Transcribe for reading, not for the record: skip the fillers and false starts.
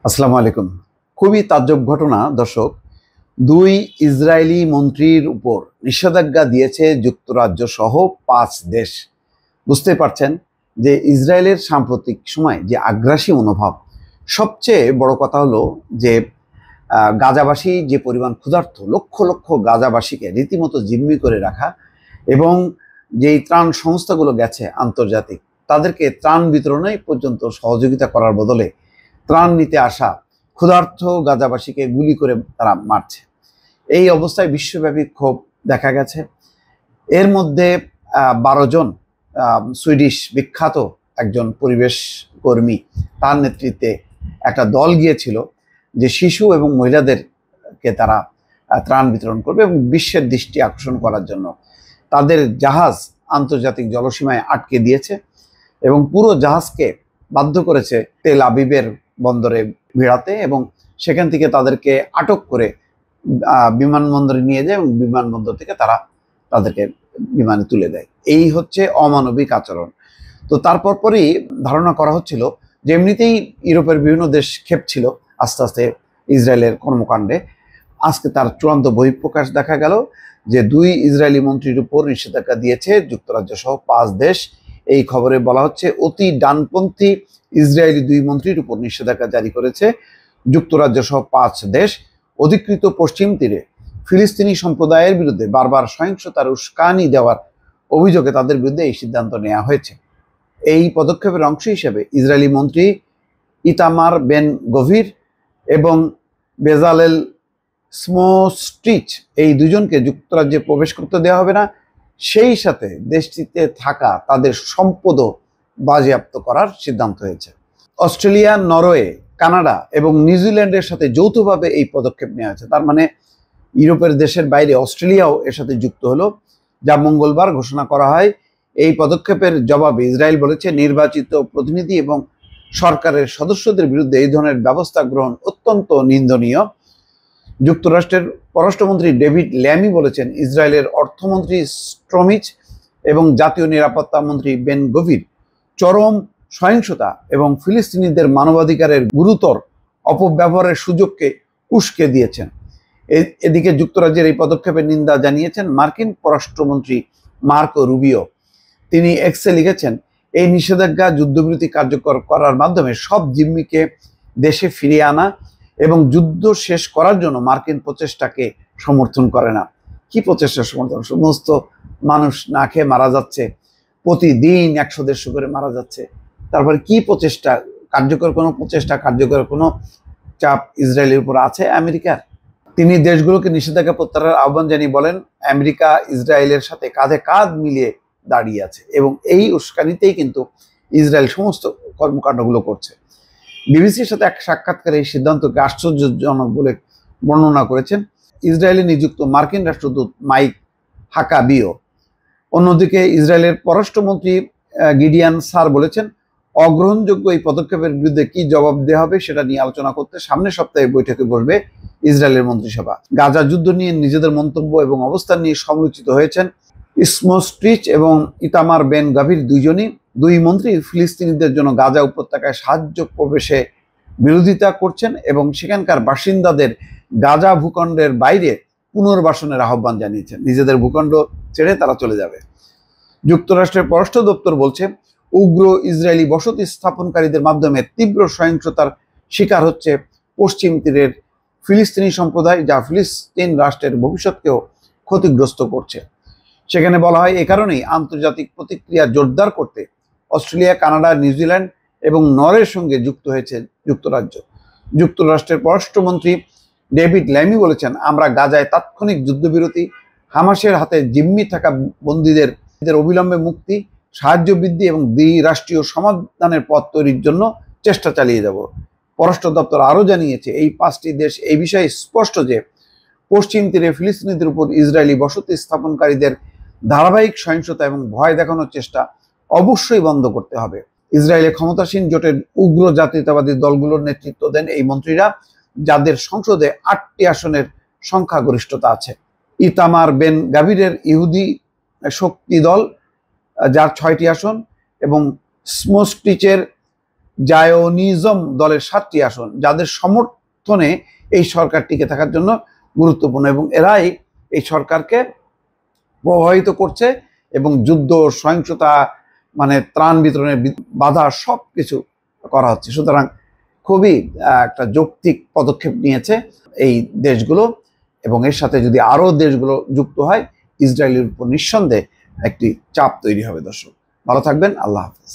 আসসালামু আলাইকুম। খুবই তাজ্জব ঘটনা দর্শক। দুই ইসরায়েলি মন্ত্রীর উপর নিষেধাজ্ঞা দিয়েছে যুক্তরাজ্য সহ ৫ দেশ। বুঝতে পারছেন যে ইসরায়েলের সাম্প্রতিক সময় যে আগ্রাসী মনোভাব। সবচেয়ে বড় কথা হলো যে গাজাবাসী যে পরিমাণ ক্ষুধার্ত, লক্ষ লক্ষ গাজাবাসীকে রীতিমতো জিম্মি করে রাখা এবং যেই ত্রাণ সংস্থাগুলো গেছে আন্তর্জাতিক, তাদেরকে ত্রাণ বিতরণে পর্যন্ত সহযোগিতা করার বদলে ত্রাণ নিতে আসা ক্ষুধার্ত গাজাবাসীকে গুলি করে তারা মারছে। এই অবস্থায় বিশ্বব্যাপী ক্ষোভ দেখা গেছে। এর মধ্যে ১২ জন সুইডিশ বিখ্যাত একজন পরিবেশ কর্মী, তার নেতৃত্বে একটা দল গিয়েছিল যে শিশু এবং মহিলাদেরকে তারা ত্রাণ বিতরণ করবে এবং বিশ্বের দৃষ্টি আকর্ষণ করার জন্য তাদের জাহাজ আন্তর্জাতিক জলসীমায় আটকে দিয়েছে এবং পুরো জাহাজকে বাধ্য করেছে তেল আবিবের বন্দরে ভিড়াতে এবং সেখান থেকে তাদেরকে আটক করে বিমানবন্দরে নিয়ে যায় এবং বিমানবন্দর থেকে তারা তাদেরকে বিমানে তুলে দেয়। এই হচ্ছে অমানবিক আচরণ। তো তারপর পরই ধারণা করা হচ্ছিল যে এমনিতেই ইউরোপের বিভিন্ন দেশ খেপছিল আস্তে আস্তে ইসরায়েলের কর্মকাণ্ডে। আজকে তার চূড়ান্ত বহিঃপ্রকাশ দেখা গেল যে দুই ইসরায়েলি মন্ত্রীর উপর নিষেধাজ্ঞা দিয়েছে যুক্তরাজ্য সহ ৫ দেশ। এই খবরে বলা হচ্ছে অতি ডানপন্থী ইসরায়েলি দুই মন্ত্রীর উপর নিষেধাজ্ঞা জারি করেছে যুক্তরাজ্য সহ ৫ দেশ। অধিকৃত পশ্চিম তীরে ফিলিস্তিনি সম্প্রদায়ের বিরুদ্ধে বারবার সহিংসতার উস্কানি দেওয়ার অভিযোগে তাদের বিরুদ্ধে এই সিদ্ধান্ত নেওয়া হয়েছে। এই পদক্ষেপের অংশ হিসেবে ইসরায়েলি মন্ত্রী ইতামার বেন গভির এবং বেজালেল স্মোট্রিচ এই দুজনকে যুক্তরাজ্যে প্রবেশ করতে দেওয়া হবে না, সেই সাথে দেশটিতে থাকা তাদের সম্পদও বাজেয়াপ্ত করার সিদ্ধান্ত হয়েছে। অস্ট্রেলিয়া, নরওয়ে, কানাডা এবং নিউজিল্যান্ডের সাথে যৌথভাবে এই পদক্ষেপ নেওয়া হয়েছে। তার মানে ইউরোপের দেশের বাইরে অস্ট্রেলিয়াও এর সাথে যুক্ত হলো, যা মঙ্গলবার ঘোষণা করা হয়। এই পদক্ষেপের জবাবে ইসরায়েল বলেছে নির্বাচিত প্রতিনিধি এবং সরকারের সদস্যদের বিরুদ্ধে এই ধরনের ব্যবস্থা গ্রহণ অত্যন্ত নিন্দনীয়। যুক্তরাষ্ট্রের পররাষ্ট্রমন্ত্রী ডেভিড ল্যামি বলেছেন ইসরায়েলের অর্থমন্ত্রী স্ট্রমিচ এবং জাতীয় নিরাপত্তা মন্ত্রী বেন গভির চরম সহিংসতা এবং ফিলিস্তিনিদের মানবাধিকারের গুরুতর অপব্যবহারের সুযোগকে উস্কে দিয়েছেন। এদিকে যুক্তরাজ্যের এই পদক্ষেপের নিন্দা জানিয়েছেন মার্কিন পররাষ্ট্রমন্ত্রী মার্কো রুবিও। তিনি এক্সে লিখেছেন, এই নিষেধাজ্ঞা যুদ্ধবিরতি কার্যকর করার মাধ্যমে সব জিম্মিকে দেশে ফিরিয়ে আনা এবং যুদ্ধ শেষ করার জন্য মার্কিন প্রচেষ্টাকে সমর্থন করে না। কি প্রচেষ্টা সমর্থন? সমস্ত মানুষ না খেয়ে মারা যাচ্ছে, প্রতিদিন ১০০-১৫০ করে মারা যাচ্ছে। তারপরে কি প্রচেষ্টা? কার্যকর কোনো চাপ ইসরায়েলের উপর আছে আমেরিকার? তিনি দেশগুলোকে নিষেধাজ্ঞা প্রত্যাহারের আহ্বান জানিয়ে বলেন আমেরিকা ইসরায়েলের সাথে কাঁধে কাঁধ মিলিয়ে দাঁড়িয়ে আছে এবং এই উস্কানিতেই কিন্তু ইসরায়েল সমস্ত কর্মকাণ্ডগুলো করছে। বিবিসির সাথে এক সাক্ষাৎকারে এই সিদ্ধান্তকে আশ্চর্যজনক বলে বর্ণনা করেছেন ইসরায়েলে নিযুক্ত মার্কিন রাষ্ট্রদূত মাইক হাকাবিও। অন্যদিকে ইসরায়েলের পররাষ্ট্রমন্ত্রী গিডিয়ান সার বলেছেন অগ্রহণযোগ্য এই পদক্ষেপের বিরুদ্ধে কি জবাব দেওয়া হবে সেটা নিয়ে আলোচনা করতে সামনের সপ্তাহে বৈঠকে বসবে ইসরায়েলের মন্ত্রিসভা। গাজা যুদ্ধ নিয়ে নিজেদের মন্তব্য এবং অবস্থান নিয়ে সমালোচিত হয়েছেন স্মোট্রিচ এবং ইতামার বেন গভির দুই মন্ত্রী ফিলিস্তিনিদের জন্য গাজা উপত্যকায় সাহায্য প্রবেশে বিরোধিতা করছেন এবং সেখানকার বাসিন্দাদের গাজা ভূখণ্ডের বাইরে পুনর্বাসনের আহ্বান জানিয়েছেন। নিজেদের ভূখণ্ড ছেড়ে তারা চলে যাবে। যুক্তরাষ্ট্রের পররাষ্ট্র দপ্তর বলছে উগ্র ইসরায়েলি বসতি স্থাপনকারীদের মাধ্যমে তীব্র সহিংসতার শিকার হচ্ছে পশ্চিম তীরের ফিলিস্তিনি সম্প্রদায়, যা ফিলিস্তিন রাষ্ট্রের ভবিষ্যৎকেও ক্ষতিগ্রস্ত করছে। সেখানে বলা হয় এ কারণেই আন্তর্জাতিক প্রতিক্রিয়া জোরদার করতে অস্ট্রেলিয়া, কানাডা, নিউজিল্যান্ড এবং নরওয়ের সঙ্গে যুক্ত হয়েছে যুক্তরাজ্য। যুক্তরাষ্ট্রের পররাষ্ট্রমন্ত্রী ডেভিড ল্যামি বলেছেন আমরা গাজায় তাৎক্ষণিক যুদ্ধবিরতি, হামাসের হাতে জিম্মি থাকা বন্দীদের অবিলম্বে মুক্তি, সাহায্য বৃদ্ধি এবং দ্বিরাষ্ট্রীয় সমাধানের পথ তৈরির জন্য চেষ্টা চালিয়ে যাব। পররাষ্ট্র দপ্তর আরও জানিয়েছে এই 5টি দেশ এই বিষয়ে স্পষ্ট যে পশ্চিম তীরে ফিলিস্তিনিদের উপর ইসরায়েলি বসতি স্থাপনকারীদের ধারাবাহিক সহিংসতা এবং ভয় দেখানোর চেষ্টা অবশ্যই বন্ধ করতে হবে। ইসরায়েলের ক্ষমতাসীন জোটের উগ্র জাতীয়তাবাদী দলগুলোর নেতৃত্ব দেন এই মন্ত্রীরা, যাদের সংসদে 8টি আসনের সংখ্যাগরিষ্ঠতা আছে। ইতামার বেন গাভিরের ইহুদি শক্তি দল, যার 6টি আসন, এবং স্মোট্রিচের জায়োনিজম দলের 7টি আসন, যাদের সমর্থনে এই সরকার টিকে থাকার জন্য গুরুত্বপূর্ণ, এবং এরাই এই সরকারকে প্রভাবিত করছে এবং যুদ্ধ, সহিংসতা, মানে ত্রাণ বিতরণের বাধা সব কিছু করা হচ্ছে। সুতরাং খুবই একটা যৌক্তিক পদক্ষেপ নিয়েছে এই দেশগুলো, এবং এর সাথে যদি আরও দেশগুলো যুক্ত হয়, ইসরায়েলের উপর নিঃসন্দেহে একটি চাপ তৈরি হবে। দর্শক, ভালো থাকবেন। আল্লাহ হাফেজ।